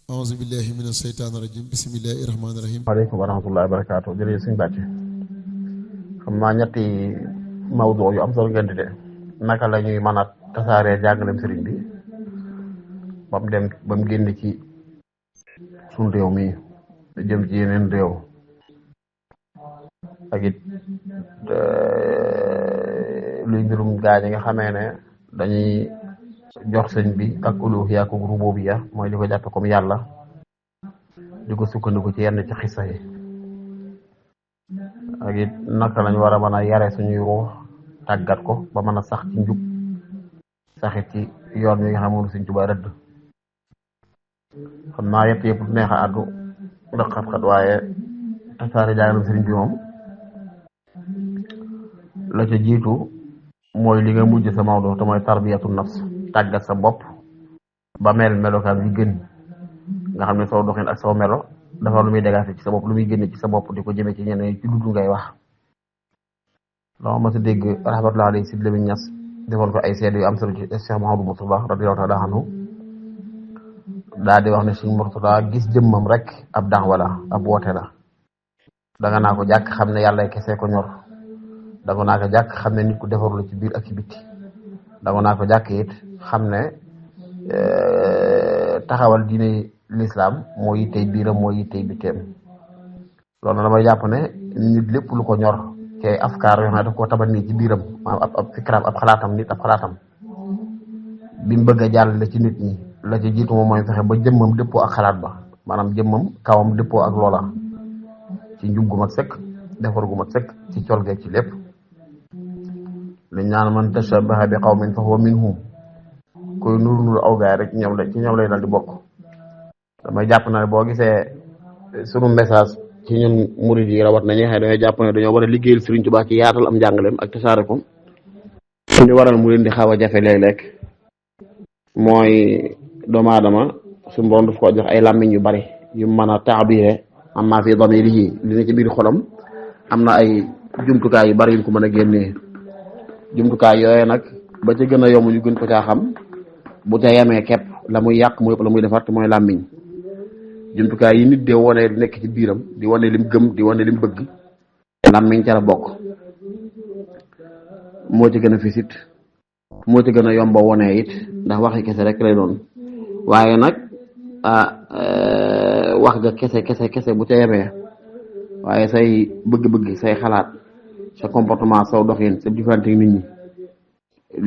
auzu billahi mina sheytaani rajim bismillahi rahmaani rahim. waaleykum wa rahmatullahi wa barakaatu jërëjëf suñu bàcce xam naa ñetti mawdu yu am solo ngeen di de naka la ñuy mën a tasaaree jàngaleem sëriñ bi ba mu dem ba mu génn ci suñu réew mi jëm ci yeneen réew ak it luy mbirum gaa ñi nga xamee ne dañuy jox sëñ bi ak uluhiyya ak rububiyya mooy di ko jàppe comme yàlla di ko sukkandiku ci yenn ci xissa yi ak it naka lañ war a mën a yare suñuy ruux tàggat ko ba mën a sax ci njub saxit ci yoon wi nga xam moom Sëñ Tuubaa rëdd xam naa yëpp neex a àddu ndax xat-xat waaye tasaare jàngalam sëriñ bi moom la ca jiitu mooy li nga mujj sa mawdu te mooy tarbiyatu nafs tàggat sa bopp ba melokaan bi gën nga xam ne soo doxin ak soo melo dafa lu muy dégaase ci sa bopp lu muy génne ci sa bopp di ko jëme ci ñeneen ci dudu ngay wax loo ma sa dégg rahmatullahi alayhi Sidi Lamine Niass defoon ko ay seede yu am solo ci Cheikh Mouhamadou Mourtada radiyallahu ta'ala anhu daa di wax ne Sëñ Mourtada gis jëmmam rek ab da'wa la ab woote la danga naa ko jàkk xam ne yàlla kese ko ñor danga naa ko jàkk xam ne nit ku defaru la ci biir ak ci bitti danga naa ko jàkk it xam ne taxawal diine l'islam moo yittey biiram moo yittey bitteem loolu damay jàpp ne nit lépp lu ko ñor ci afkaar yoo xam ne daf koo tabat nii ci biiram maanaam ab fikraam ab xalaatam nit ab xalaatam bi mu bëgg a jàllale ci nit ñi la ci jiitu moom mooy fexe ba jëmmam dëppoo ak xalaat ba maanaam jëmmam kawam dëppoo ak loola ci njub gu mat sëkk defar gu mat sëkk ci colgee ci lépp liñ naan man tashabbaha bi qawmin fa huwa minhum koy nuru aw gaay rek ci ñoom lay dal di bokk damay jàpp na ne boo gisee sunu message ci ñun murid yi rawat nañu xëy dañoo jàpp ne dañoo war a liggéeyal Sëriñ Tuubaa ci yaatal am njàngaleem ak tasaare ko li waral mu leen di xaw a jafe léeg-léeg mooy doomu aadama suñu borom daf ko jox ay làmmiñ yu bari yu mën a taabire amma fi damirihi li ne ci biir xolam am na ay jumtukaay yu bari yu ko mën a génnee jumtukaay yooyu nag ba ca gën a yomb ñu gën ko caa xam bu ca yemee képp la muy yàq mu yëpp la muy defar te mooy làmmiñ jumtukaay yi nit de wone nekk ci biiram di wane lim gëm di wane lim bëgg làmmiñ ca la bokk moo ci gën a fisit moo ci gën a yomba wone it ndax waxi kese rek lay doon waaye nag wax ga kese bu ca yemee waaye say bëgg-bëgg say xalaat sa comportement saw doxin sa différente nit ñi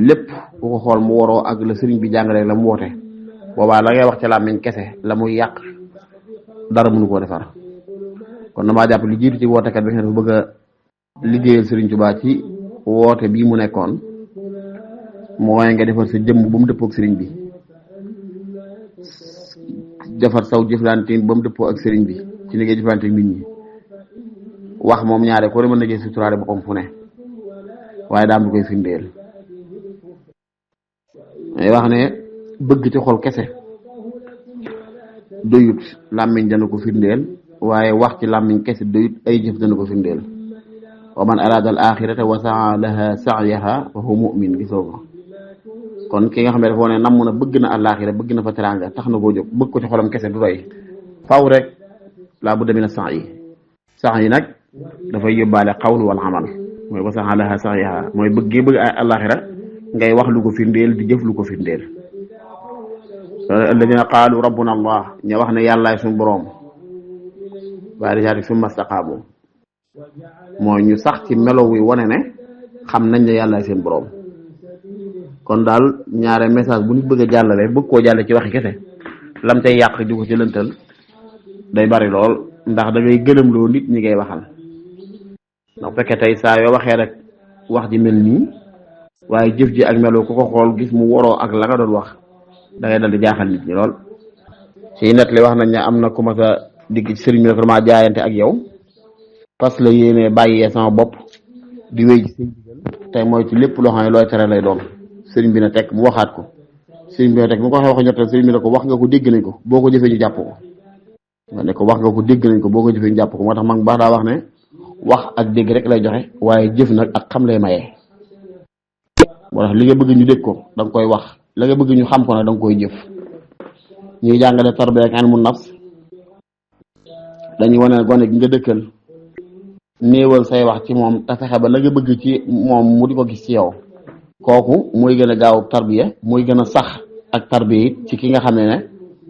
lépp bu ko xool mu waroo ak la sëriñ bi jàngale la mu woote boobaa la ngay wax ca làmmiñ kese la muy yàq dara mënu koo defar kon damaa jàpp li jiitu ci wootekat bi nga xam ne bëgg a liggéeyal Sëriñ Tuubaa ci woote bii mu nekkoon mooy nga defar sa jëmm ba mu dëppoo ak sëriñ bi defar saw jëflante ba mu dëppoo ak sëriñ bi ci li ngay jëflante nit ñi wax moom ñaare ko ne mën na jël suturaale boppam fu ne waaye daam du koy firndeel ay wax ne bëgg ci xol kese doyut làmmiñ dana ko firndeel waaye wax ci làmmiñ kese doyut ay jëf dana ko firndeel wa man arada al axirata wa saa laha sa'yaha fa huwa mu'min gisoo ko kon ki nga xam ne dafa wane namm na bëgg na àllaaxira bëgg na fa teraanga tax na koo jóg bëgg ko ci xolam kese du doy faw rek laa budda mina sax yi nag dafay yóbbaale xawlu wal amal mooy wa saa laha sa'yaha mooy bëgg àllaaxira ngay wax lu ko firndeel di jëf lu ko firndeel alladina qaalu rabbuna allah ña wax ne yàllaay suñu boroom waaye dajaati summa staqaamu mooy ñu sax ci melo wi wane ne xam nañ ne yàllaay seen boroom kon daal ñaare message bu nit bëgg a jàllale bëgg koo jàlle ci waxi kese lam cay yàq di ko ci lëntal day bari lool ndax da ngay gëlëm loo nit ñi ngay waxal ndax fekkee tey saa yoo waxee rek wax ji mel nii waaye jëf ji ak melo ku ko xool gis mu waroo ak la nga doon wax da ngay dal di jaaxal nit ñi lool ci net li wax nañ ne am na ku ma sa digg ci sëriñ bi ne ko dama jaayante ak yow parce que la yéene bàyyee sama bopp di wéy ci seen digal tey mooy ci lépp loo xam ne looy tere lay doon sëriñ bi na teg mu waxaat ko sëriñ bi na teg mu ko waxee wax ñottal sëriñ bi ne ko wax nga ko dégg nañ ko boo ko jëfee ñu jàpp ko nga ne ko wax nga ko dégg nañ ko boo ko jëfee ñu jàpp ko moo tax mag baax daa wax ne wax ak dégg rek lay joxe waaye jëf nag ak xam lay mayee moo tax li nga bëgg ñu dégg ko da nga koy wax la nga bëgg ñu xam ko nag da nga koy jëf ñuy jàngale tarbiya ak ilmu nafs dañuy wane gone gi nga dëkkal néewal say wax ci moom te fexe ba la nga bëgg ci moom mu di ko gis ci yow kooku mooy gën a gaaw tarbiya mooy gën a sax ak tarbiya it ci ki nga xam ne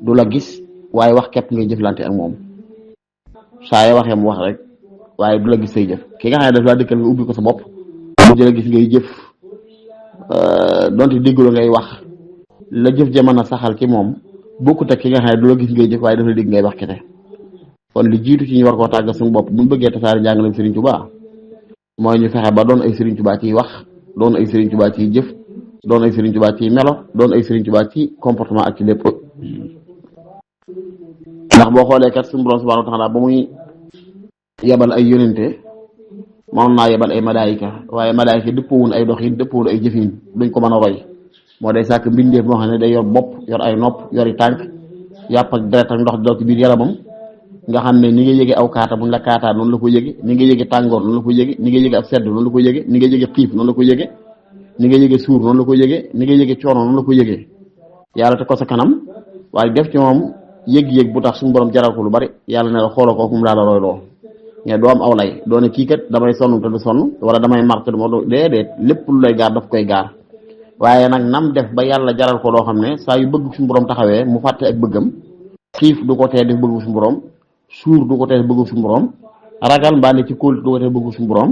du la gis waaye wax képp ngay jëflante ak moom saa yoo waxee mu wax rek waaye du la gis say jëf ki nga xam ne daf laa dëkkal nga ubbi ko sa bopp mu jëla gis ngay jëf donte dégguloo ngay wax la jëf ja mën a saxal ci moom bokkut ak ki nga xam ne du la gis ngay jëf waaye daf la dégg ngay wax kete kon li jiitu ci ñu war koo tàggat suñu bopp buñ bëggee tasaare njàngaleem Serigne Touba mooy ñu fexe ba doon ay Serigne Touba ciy wax doon ay Serigne Touba ciy jëf doon ay Serigne Touba ciy melo doon ay Serigne Touba ci comportement ak ci lépp ndax boo xoolee kat suñu borom subhanahu wa taala ba muy yebal ay yonente moom naa yebal ay malaayika waaye malaayika dëppwun ay doxin dëppwun ay jëfin duñ ko mën a roy moo day sàkk mbindeef moo xam ne day yor bopp yor ay nopp yori tànk yàpp ak deret ak ndox di daw ci biir yaramam nga xam ne ni nga yëge aw kaata buñ la kaataa noonu la ko yëge ni nga yëge tàngoor noonu la ko yëge ni nga yëge ab sedd noonu la ko yëge ni nga yëge xiif noonu la ko yëge ni nga yëge suur noonu la ko yëge ni nga yëge coono noonu la ko yëge yàlla te ko sa kanam waaye def ci moom yëg-yëg bu tax suñu borom jaral ko lu bari yàlla ne la xooloo ko mu laa la roy loo nga doo am aw lay doone kii kat damay sonn te du sonn wala damay mar te du ma déedéet lépp lu lay gaar daf koy gaar waaye nag nam def ba yàlla jaral ko loo xam ne saa yu bëgg suñu borom taxawee mu fàtte ak bëggam xiif du ko tee def bëgg suñu borom suur du ko tee bëgg suñu borom ragal mbaa ne ci kóol du ko tee bëgg suñu borom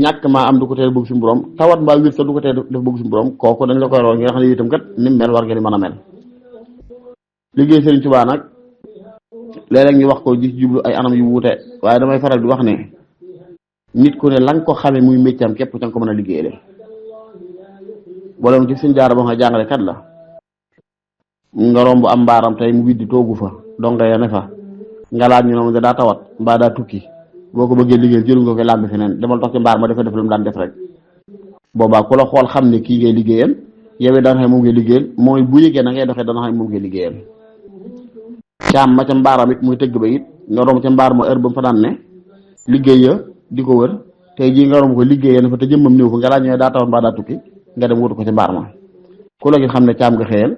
ñàkk maa am du ko tee bëgg suñu borom tawat mbaa wér sa du ko tee def bëgg suñu borom kooku dañ la koy rool nga xam ne itam kat ni mu mel war nga ni mën a mel liggéey Serigne Touba nag léeg-léeg ñu wax ko di jublu ay anam yu wuute waaye damay faral di wax ne nit ku ne la nga ko xamee muy méccam képp ca nga ko mën a liggéeyale boolem ci suñ jaara ba nga jàngale kat la nga romb am mbaaram tey mu widdi toogu fa donga ya ne fa nga laaj ñu ne daa tawat mbaa daa tukki boo ko bëggee liggéeyal jëru nga koy làmb feneen demal toog ci mbaar ma dafa def lu mu daan def rek boobaa ku la xool xam ne kii ngay liggéeyal yow it daan xam moom ngay liggéeyal mooy bu yëgee na ngay doxee dana xam moom ngay liggéeyal caam ma ca mbaaram it muy tëgg ba it nga romb ca mbaar ma heure ba mu fa daan ne liggéey ya di ko wër tey jii nga romb ko liggéeyee na fa te jëmmam néew fa nga laaj ñooy daa tawat mbaa daa tukki nga dem wutu ko ca mbaar ma ku la gis xam ne caam nga xëyal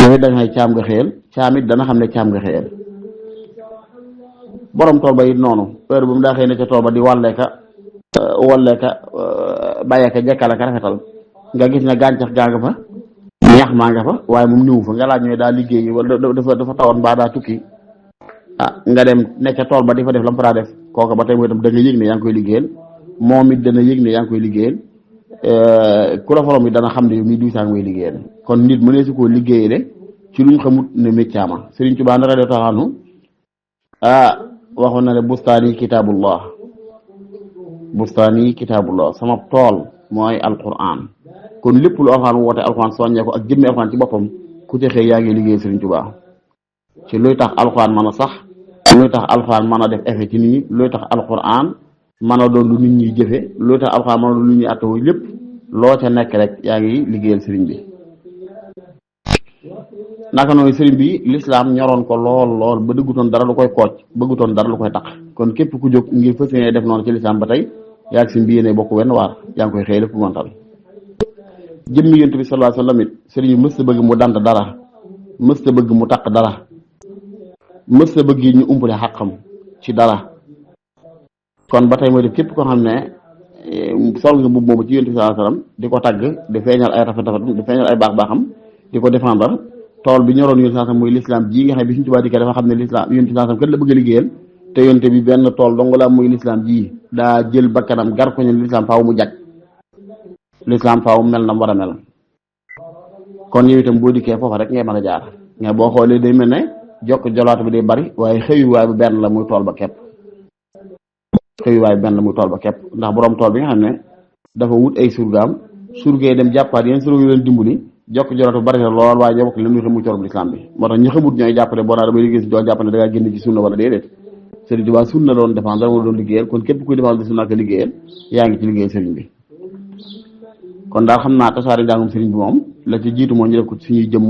yow it da nga caam nga xëyal caam it dana xam ne caam nga xëyal borom tool ba it noonu heure bu mu daa xëy ne ca tool ba di walleeka bàyyeeka jekkale ka rafetal nga gis ne gàncax gaa nga fa ñax maa nga fa waaye moom ñëw fa nga laaj ñooy daa liggéey wala dafa tawat mbaa daa tukki nga dem nekk ca tool ba di fa def la mu fa daa def kooka ba tey mooy itam da nga yëg ne yaa ngi koy liggéeyal moom it dana yëg ne yaa ngi koy liggéeyal ku la forom it dana xam ne yow mii diw saa ngi koy liggéeyal kon nit mënee su koo liggéeyale ci luñ xamut ne méccaama Serigne Touba ndara de taxaanu waxoon na ne bustaani kitaabullah sama tool mooy alquran kon lépp lu alxuraan woote alxuraan soññee ko ak jëmmi alxuraan ci boppam ku ci xëy yaa ngi liggéey Serigne Touba ci luy tax alxuraan mën a sax luy tax alxuraan mën a def effet ci nit ñi luy tax alxuraan mën a doon lu nit ñi jëfe luy tax alxuraan mën a doon lu ñuy attewoo lépp loo ca nekk rek yaa ngi liggéeyal Serigne bi naka noonu Serigne bi l'islam ñoroon ko lool ba dëggutoon dara lu koy kooc bëggutoon dara lu koy tax kon képp ku jóg ngir fas yéene def noonu ci l'islam ba tey yaa ngi si mbi yéene bokk wenn waar yaa ngi koy xëy lépp montal jëmmi yonent bi sallallahu alayhi wasallam it Serigne bi mës ta bëgg mu dant dara mës ta bëgg mu taq dara mës ta bëgg ñu umpale xàqam ci dara kon ba tey mooy def képp koo xam ne sol nga mbubb moomu ci yonent bi sallallahu alayhi wasallam di ko tagg di feeñal ay rafet di feeñal ay baax-baaxam di ko défendre tool bi ñoroon yonent sallallahu alayhi wasallam muy l'islam ji nga xam ne bi Sëriñ Tuubaa dikkee dafa xam ne l'islam yonent sallallahu alayhi wasallam kat la bëgg a liggéeyal te yonent bi benn tool dong la muy l'islam ji daa jël bakkanam gar ko ne l'islam faaw mu jag l'islam faaw mel na mu war a mel kon yow itam boo dikkee foofa rek ngay mën a jaar mais boo xoolee day mel ne jokk jolaat bi day bari waaye xëyuwaay bi benn la muy tool ba képp ndax borom tool bi nga xam ne dafa wut ay surgaam surgee dem jàppaat yéen surga yu leen dimbali jokk jolaat bi bari na lool waaye ñoo bokk li muy xam muy tool bu l'islam bi moo tax ñu xamut ñooy jàpp ne boo naa damay liggéey si doon jàpp ne da ngaa génn ci sunna wala déedéet Serigne Touba sunna doon défendre wala doon liggéeyal kon képp kuy défendre sunna ak liggéeyal yaa ngi ci liggéeyal Serigne bi kon daal xam naa tasaare njàngum Serigne bi moom la ci jiitu moo ñu def ko ci suñuy jëmm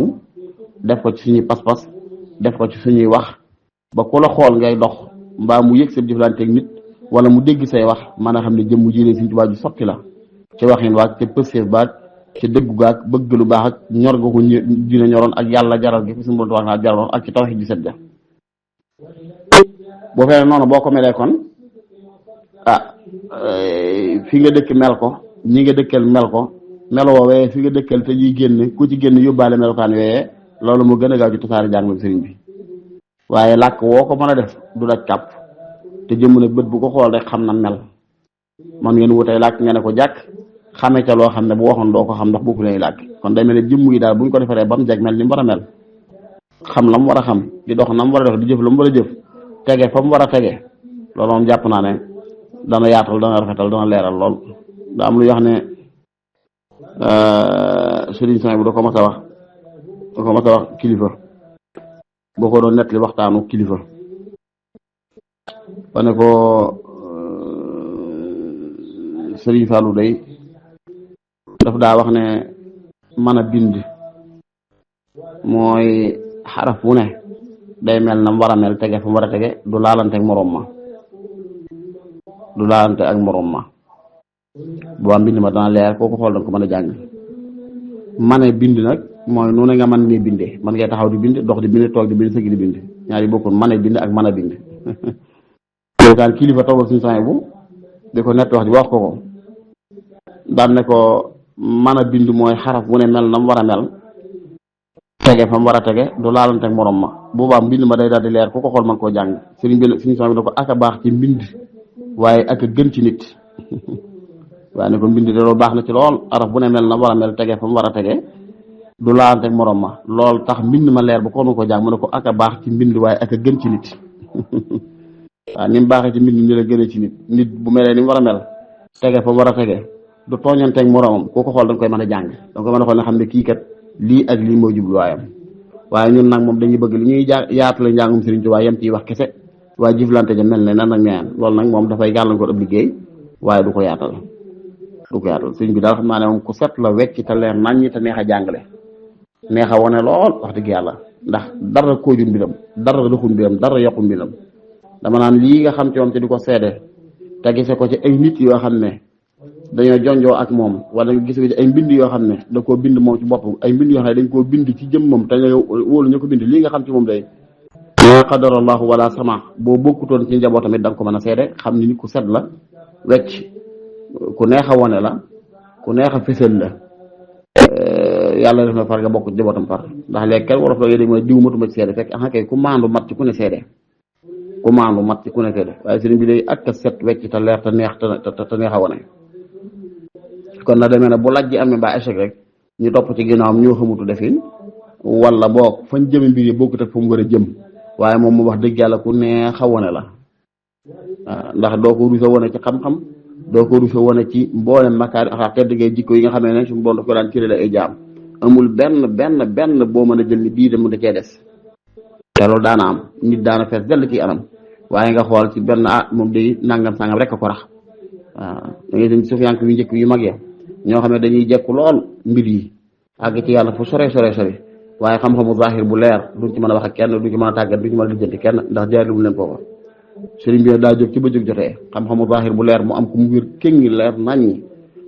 def ko ci suñuy pas-pas def ko ci suñuy wax ba ku la xool ngay dox mbaa mu yëg sa jëflanteeg nit wala mu dégg say wax mën a xam ne jëmm ji leen Serigne Touba ju sotti la ci waxin waag te pëstéef baag ci dëggu gaag bëgg lu baax ak ñor ga ko dina ñoroon ak yàlla jaral gi fi suñu borom tabaaraka jaral ak ci tawhid ji set ja boo fee noonu boo ko melee kon fi nga dëkk mel ko ñi nga dëkkal mel ko melo woowee fi nga dëkkal te ñuy génn ku ci génn yóbbaale melokaan yooyee loolu mu gën a gaaw ci tasaare jàngale sëriñ bi waaye làkk woo ko mën a def du daj kàpp te jëmm nag bët bu ko xool rek xam na mel man ngeen wutay làkk nga ne ko jàkk xamee ca loo xam ne bu waxoon doo ko xam ndax bokku lay làkk kon day mel ne jëmm yi daal buñ ko defaree ba mu jag mel ni mu war a mel xam la mu war a xam di dox na mu war a dox di jëf la mu war a jëf tege fa mu war a tege loolu moom jàpp naa ne dana yaatal dana rafetal dana leeral lool da am lu wax ne sëriñ Soñ bu da ko mas a wax kilifa boo ko doon nettali waxtaanu kilifa ba ne ko sëriñ Fallou day daf daa wax ne mën a bind mooy xaraf wu ne day mel na mu war a mel tege fa mu war a tege du laalante ak moroom ma boo am bind ma dana leer kooku xool danga ko mën a jàng mane bind nag mooy noonu nga mën ngay bindee man ngay taxaw di bind dox di bind toog di bind sëgg di bind ñaari bokkul mane bind ak mën a bind loolu daal kilifa toogal suñu Soñ bu di ko nett wax ji wax ko daan ne ko mën a bind mooy xaraf wu ne mel na mu war a mel tege fa mu war a tege du laalante ak morom ma boobaa mbind ma day daal di leer ku ko xool man koo jàng sëriñ bi suñu Soñ bi da ko ak a baax ci mbind waaye ak a gën ci nit waaye ne ko mbind de loolu baax na ci lool araf bu ne mel na war a mel tege fa mu war a tege du laalante ak morom ma loolu tax mbind ma leer bu ko man koo jàng mu ne ko ak a baax ci mbind waaye ak a gën ci nit waaw ni mu baaxee ci mbind ni la gënee ci nit bu melee ni mu war a mel tege fa mu war a tege du tooñanteeg moromam ku ko xool da nga koy mën a jàng da nga koy mën a xool ne xam ne kii kat lii ak lii mooy jubluwaayam waaye ñun nag moom dañuy bëgg li ñuy yaatale njàngum Sëriñ Tuubaa yem ciy wax kese waaye jëflante ja mel ne nan ak ñaan loolu nag moom dafay gàllankoor ab liggéey waaye du ko yaatal sëriñ bi daal xam naa ne moom ku set la wecc te leer naññ te neex a jàngale neex a wane lool wax dëgg yàlla ndax dara koojul mbiram dara doxul mbiram dara yokkul mbiram dama naan lii nga xam ci moom te di ko seede te gise ko ci ay nit yoo xam ne dañoo jonjoo ak moom wala nga gis ko ci ay mbind yoo xam ne da koo bind moom ci bopp ay mbind yoo xam ne dañ koo bind ci jëmmam te nga wóolu ñu ko bind lii nga xam ci moom day ma qadarallahu wala sama boo bokkutoon ci njaboot tamit da nga ko mën a seede xam ni ku set la wecc ku neex a wone la ku neex a fësal la yàlla def na far nga bokk ci njabootam far ndax léegi kenn war a foog dégg ma diw matuma ci seede fekk kay ku maandu mat ci ku ne seede waaye sëriñ bi day ak set wecc te leer te neex te neex a wone kon na demee ne bu lajj am ne mbaa échec rek ñu topp ci ginnaawam ñoo xamutu defin wala boog fañ jëme mbir yi bokkut ak fa mu war a jëm waaye moom mu wax dëgg yàlla ku neex a wone la waaw ndax doo ko rusa wone ci xam-xam doo ko rusa wone ci mboolem makaari axlaq tedd ngay jikko yi nga xam ne suñu bon daf ko daan cëre la ay jaam amul benn boo mën a jël ni bii de mu da cee des te loolu daana am nit daana fees dell ci anam waaye nga xool ci benn moom day nangam sangam rek a ko rax waaw da ngay seen sufiyank yu njëkk yu mag ya ñoo xam ne dañuy jekku lool mbir yi àgg ci yàlla fu sore waaye xam-xamu zahir bu leer duñ ci mën a wax ak kenn duñ ci mën a tàggat duñ ci mën a lijjanti kenn ndax jaarlu mu leen foofa sëriñ bi daa jóg ci ba jóg jotee xam-xamu zahir bu leer mu am ko mu wér kéngi leer naññi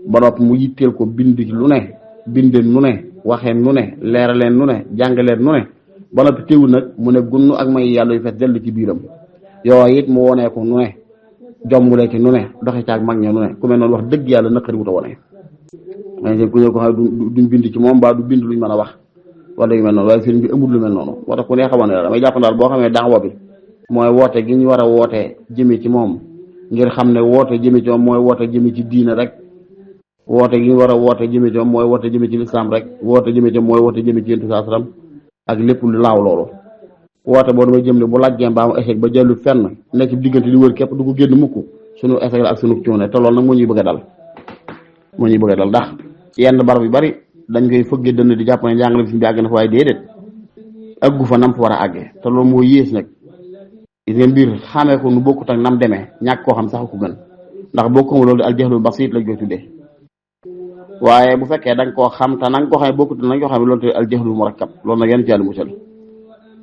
ba noppi mu yitteel ko bind lu ne bindeen nu ne waxeen nu ne leeraleen nu ne jàngaleen nu ne ba noppi teewul nag mu ne gunnu ak may yàlla yu fees dellu ci biiram yooyu it mu wonee ko nu ne jombulee ci nu ne doxe caag mag ña nu ne ku mel noonu wax dëgg yàlla naqari wut a wone mais ku ñëw ko xam duñ bind ci moom mbaa du bind luñ mën a wax wala yu mel noonu waaye sëriñ bi amul lu mel noonu moo tax ku ne xamoon ne la damay jàpp daal boo xamee daawa bi mooy woote gi ñu war a wootee jëme ci moom ngir xam ne woote jëme ci moom mooy woote jëme ci diina rek woote gi ñu war a woote jëme ci moom mooy woote jëme ci lislaam rek woote jëme ci moom mooy woote jëme ci yonent saa sallam ak lépp lu laaw loolu woote boo damay jëm ne bu lajjee mbaa mu échec ba jëllu fenn nekk ci diggante di wër képp du ko génn mukk sunu échec la ak sunu cuune te loolu nag moo ñuy bëgg a dal ndax yenn barab yu bari dañ koy fëggee dënn di jàpp ne njàngale fi bi àgg na fa waaye déedéet aggu fa nam fa war a àggee te loolu moo yées nag gis nga mbir xamee ko nu bokkut ak nam demee ñàkk koo xam sax ko gën ndax boo ko loolu al jahlul basit lañ koy tuddee waaye bu fekkee da nga koo xam te na nga ko xam bokkut na nga ko xam loolu te al jahlul murakkab loolu nag yenn ci yàlla musal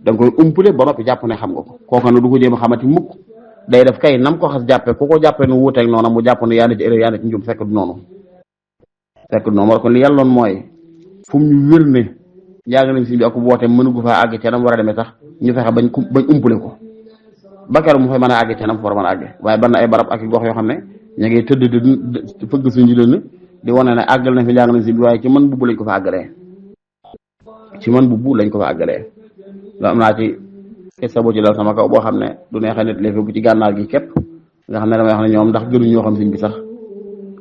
da nga koy umpule ba noppi jàpp ne xam nga ko kooka ne du ko jéem a xamati mukk day def kay nam ko xas jàppe ku ko jàppee nu wuuteeg noonu mu jàpp ne yaa na ci erreur yaa na ci njum fekk du noonu fekk noonu war kon li yàlloon mooy fu mu ñu wér ne njàngaleem sëñ bi ak woote mënu gu faa àgg ca nam war a demee sax ñu fexe bañ umpule ko ba keroog mu fay mën a àgg ca nam fa war a mën a àgg waaye ban na ay barab ak gox yoo xam ne ña ngi tëdd di fëgg suñu dënn di wane ne àggal na fi njàngaleem sëñ bi waaye ci man bubbu lañ ko fa àggalee loolu am naa ci sa boo ci dal sama kaw boo xam ne du neexee nit léegi bu ci gànnaar gi képp nga xam ne damay wax ne ñoom ndax gënuñ ñoo xam sëñ bi sax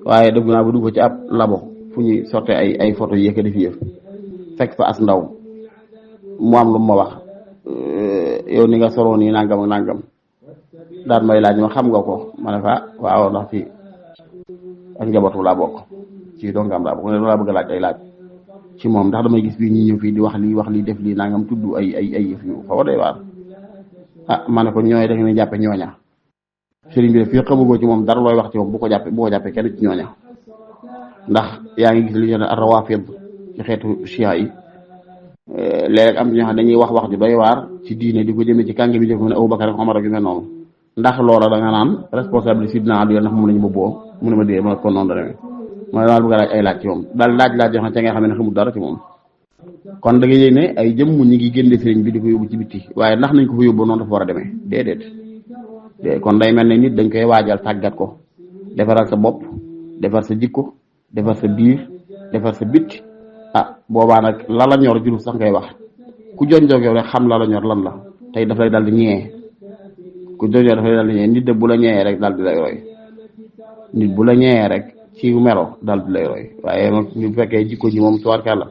waaye dëgg naa ba dugg ci ab labo fu ñuy sotte ay photo yi yëkka defi yëf fekk fa as ndaw mu am lu ma wax yow ni nga soroon nii nangam ak nangam daan may laaj ma xam nga ko ma ne fa waaw ndax ci ak njabootu laa bokk ci dongam laa bokk ne laa bëgg a laaj ay laaj ci moom ndax damay gis bii ñi ñëw fii di wax lii def lii nangam tudd ay yëf yu xaw a doy waar ma ne ko ñooy da ngeen jàppe ñooña sëriñ bi def fii xamugoo ci moom dara looy wax ci moom bu ko jàppee kenn ci ñooña ndax yaa ngi gis li ñu ne ar-rawaafid ci xeetu chia yi léeg am ñoo xam dañuy wax ju doy waar ci diine di ko jëmee ci kàngi bi jëf mu ne Abubakar ak Omar ak yu mel noonu ndax loola da nga naan responsabilité sidna Ali ndax moom lañu bobboo mu ne ma dee ma kon noonu la demee mooy daal bëgg a laaj ay laaj ci moom daal laaj yoo xam ne ca nga xam ne xamul dara ci moom kon da nga yëg ne ay jëmm ñi ngi génne sëriñ bi di ko yóbbu ci bitti waaye ndax nañ ko fa yóbbu noonu dafa war a demee déedéet kon day mel ne nit dañ koy waajal tàggat ko defaral sa bopp defar sa jikko defar sa biir defar sa bitti boobaa nag la la ñor jurul sax ngay wax ku jonjoog yow rek xam la la ñor lan la tey daf lay dal di ñëwee ku jonjoog daf lay dal di ñëwee nit de bu la ñëwee rek daal di lay roy nit bu la ñëwee rek ci melo daal di lay roy waaye nag bu fekkee jikko ji moom tubaarkàlla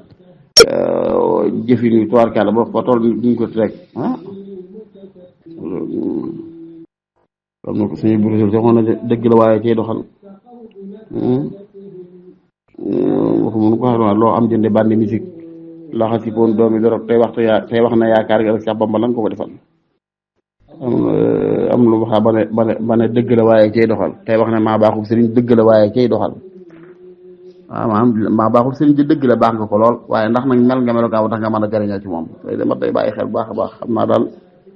jëfin wi tubaarkàlla ba fa toll duñ ko rek comme suñu buru joxoon na dëgg la waaye cay doxal waxu mënu ko xam loo am jënde bandi musique laxa si poon doomi dorog tey wax na yaakaar nga rek sax Bamba lan ko defal am lu waxa ba ne dëgg la waaye cay doxal tey wax ne maa baaxul sëriñ dëgg la waaye cay doxal waaw maanaam maa baaxul sëriñ di dëgg la baax nga ko lool waaye ndax nag mel nga melokaan tax nga mën a jariñoo ci moom tey dama tey bàyyi xel baax a baax xam naa daal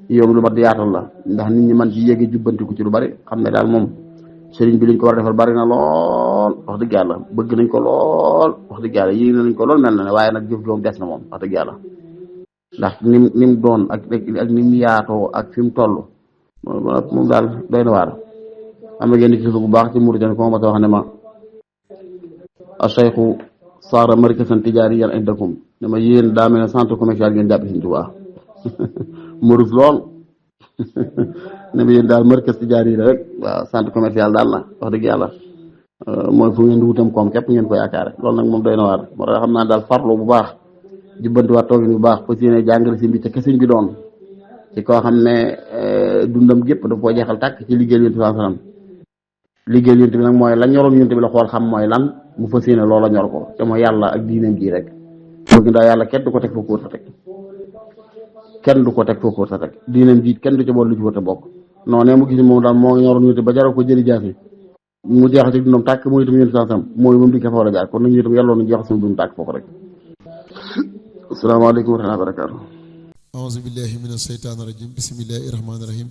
yow lu mat di yaatal la ndax nit ñi man ci yéegi jubbantiku ci lu bari xam ne daal moom sëriñ bi liñ ko war a defal bari na lool wax dëgg yàlla bëgg nañ ko lool wax dëgg yàlla yéeg nañ ko lool mel na ne waaye nag jëf joom des na moom wax dëgg yàlla ndax ni mu doon ak ni mu yaatoo ak fi mu toll moom daal doy na waar am na genn kilifa bu baax ci Mauritanie ko ma wax ne ma a-Cheikhu saara markasan tijaariyan indakum ne ma yéen daa mel ne centre commercial ngeen jàppe Sëriñ Tuubaa marus lool ne ma yéen daal markas tijaari la rek waaw centre commercial daal la wax dëgg yàlla mooy fu ngeen di wutam koom képp ngeen ko yaakaare loolu nag moom doy na waar moo tax xam naa daal farlu bu baax jubbantiwaat toogin bu baax fas yéene jàngale si bi te kesiñ bi doon ci koo xam ne dundam gépp daf koo jeexal tàkk ci liggéeyal Yonent bi sallallahu alayhi wasallam liggéeyal Yonent bi nag mooy la ñoroon Yonent bi la xool xam mooy lan mu fas yéene loola ñor ko te mooy yàlla ak diineem ji rek bëgg ndaa yàlla kenn du ko teg foo ko wër sa teg diineem ji kenn du ca bool lu ci wër te bokk noonu mu gis moom daal moo ñoroon Yonent ba jaral ko jëli jaasi mu jeexal ci dundam tàkk mooy itam Yonent sallallahu alayhi wasallam mooy moom di ka fa war a jaar kon nag ñu itam yàlloon na jeexal suñu dundam tàkk foofu rek asalaamaaleykum wa rahmatullahi wa barakatuh auzu billahi mina shaytaani rajim bismillahi rahmaani rahim